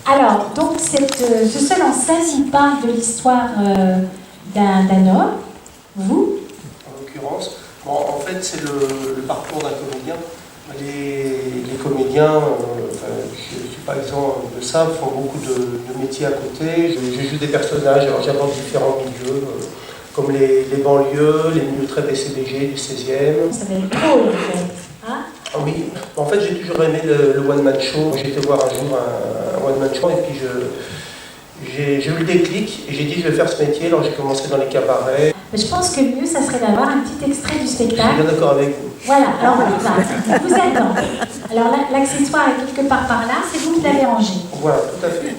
Alors, donc, ce seul en 16, il parle de l'histoire d'un homme, vous. En l'occurrence, bon, en fait, c'est le parcours d'un comédien. Les comédiens, je ne suis pas exempt de ça, font beaucoup de métiers à côté. Je joue des personnages, alors j'aborde différents milieux, comme les banlieues, les milieux très BCBG du 16e. Ça va être drôle, en fait. Hein? Ah oui, en fait, j'ai toujours aimé le one-man show. J'ai été voir un jour un one-man show et puis j'ai eu le déclic et j'ai dit je vais faire ce métier. Alors j'ai commencé dans les cabarets. Je pense que le mieux, ça serait d'avoir un petit extrait du Je spectacle. suis bien d'accord avec vous. Voilà, alors voilà, vous attend. Alors l'accessoire est quelque part par là, c'est vous qui l'avez rangé. Voilà, tout à fait.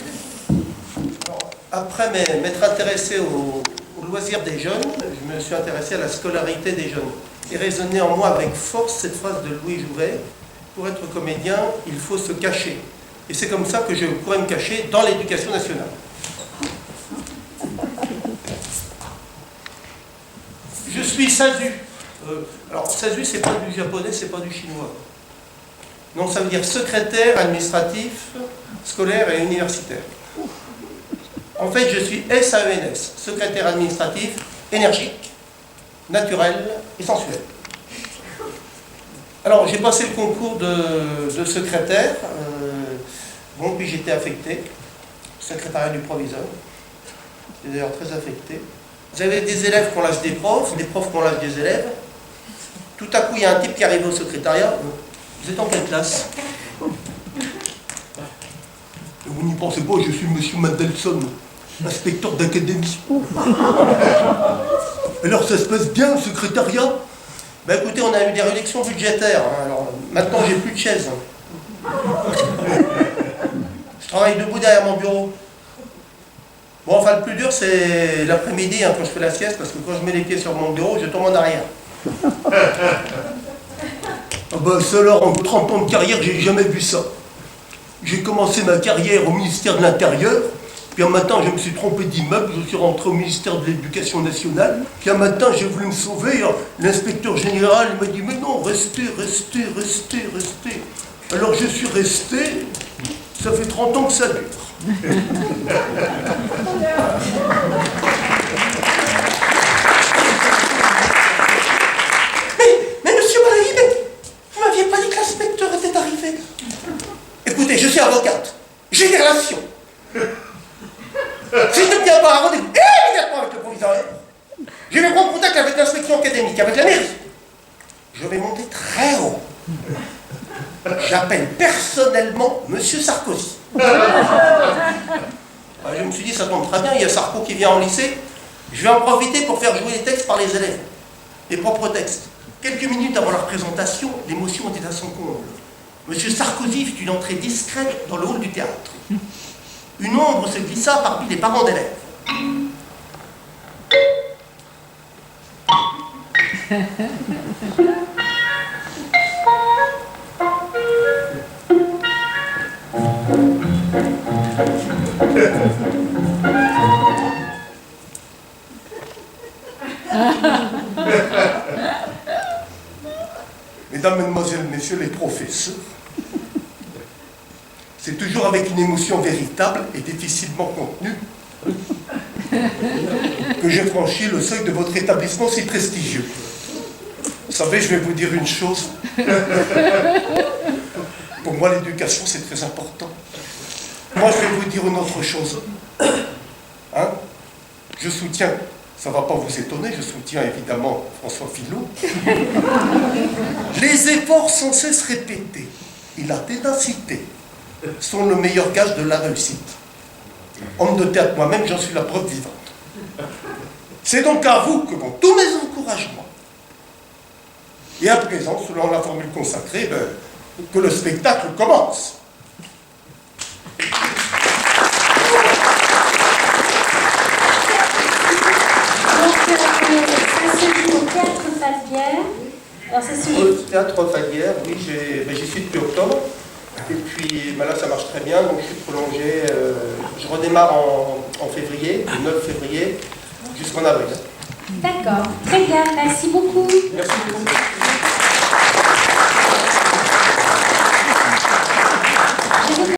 Alors, après m'être intéressé au loisir des jeunes, je me suis intéressé à la scolarité des jeunes. Et résonnait en moi avec force cette phrase de Louis Jouvet, pour être comédien, il faut se cacher. Et c'est comme ça que je pourrais me cacher dans l'éducation nationale. Je suis SASU. Alors, SASU, c'est pas du japonais, c'est pas du chinois. Non, ça veut dire secrétaire administratif, scolaire et universitaire. En fait, je suis SAENS, secrétaire administratif, énergique, naturel et sensuel. Alors, j'ai passé le concours de secrétaire. Bon, puis j'étais affecté, secrétariat du proviseur. J'étais d'ailleurs très affecté. Vous avez des élèves qui ont l'âge des profs qui ont l'âge des élèves. Tout à coup, il y a un type qui arrive au secrétariat. Vous êtes en quelle classe? Vous n'y pensez pas, je suis monsieur Mendelssohn, inspecteur d'académie. Alors ça se passe bien, le secrétariat? Ben écoutez, on a eu des réductions budgétaires. Hein. Alors maintenant, j'ai plus de chaise. Je travaille debout derrière mon bureau. Bon, enfin, le plus dur, c'est l'après-midi, hein, quand je fais la sieste, parce que quand je mets les pieds sur mon bureau, je tombe en arrière. Ah ben, ça alors, en 30 ans de carrière, j'ai jamais vu ça. J'ai commencé ma carrière au ministère de l'Intérieur, puis un matin, je me suis trompé d'immeuble, je suis rentré au ministère de l'Éducation nationale, puis un matin, j'ai voulu me sauver, l'inspecteur général m'a dit « Mais non, restez. » Alors je suis resté, ça fait 30 ans que ça dure. Mais monsieur Balaï, vous m'aviez pas dit que l'inspecteur était arrivé. Écoutez, je suis avocate, j'ai des relations. Si je ne tiens pas à rendez-vous immédiatement avec le proviseur, je vais prendre contact avec l'inspection académique, avec la mairie. Je vais monter très haut. J'appelle personnellement monsieur Sarkozy. Je me suis dit, ça tombe très bien, il y a Sarko qui vient en lycée. Je vais en profiter pour faire jouer les textes par les élèves. Les propres textes. Quelques minutes avant leur présentation, l'émotion était à son comble. Monsieur Sarkozy fit une entrée discrète dans le hall du théâtre. Une ombre se glissa parmi les parents d'élèves. Mesdames, Mesdemoiselles, Messieurs les professeurs, c'est toujours avec une émotion véritable et difficilement contenue que j'ai franchi le seuil de votre établissement si prestigieux. Vous savez, je vais vous dire une chose. Pour moi, l'éducation, c'est très important. Moi, je vais vous dire une autre chose. Hein? Je soutiens, ça ne va pas vous étonner, je soutiens évidemment François Fillon. Les efforts sans cesse répétés et la ténacité sont le meilleur gage de la réussite. Homme de théâtre, moi-même, j'en suis la preuve vivante. C'est donc à vous que vont tous mes encouragements. Et à présent, selon la formule consacrée, que le spectacle commence. Alors c'est celui... Au théâtre Falguière, oui, j'y suis depuis octobre. Et puis là, ça marche très bien, donc je suis prolongé. Je redémarre en février, le 9 février, jusqu'en avril. D'accord, très bien, merci beaucoup. Merci beaucoup.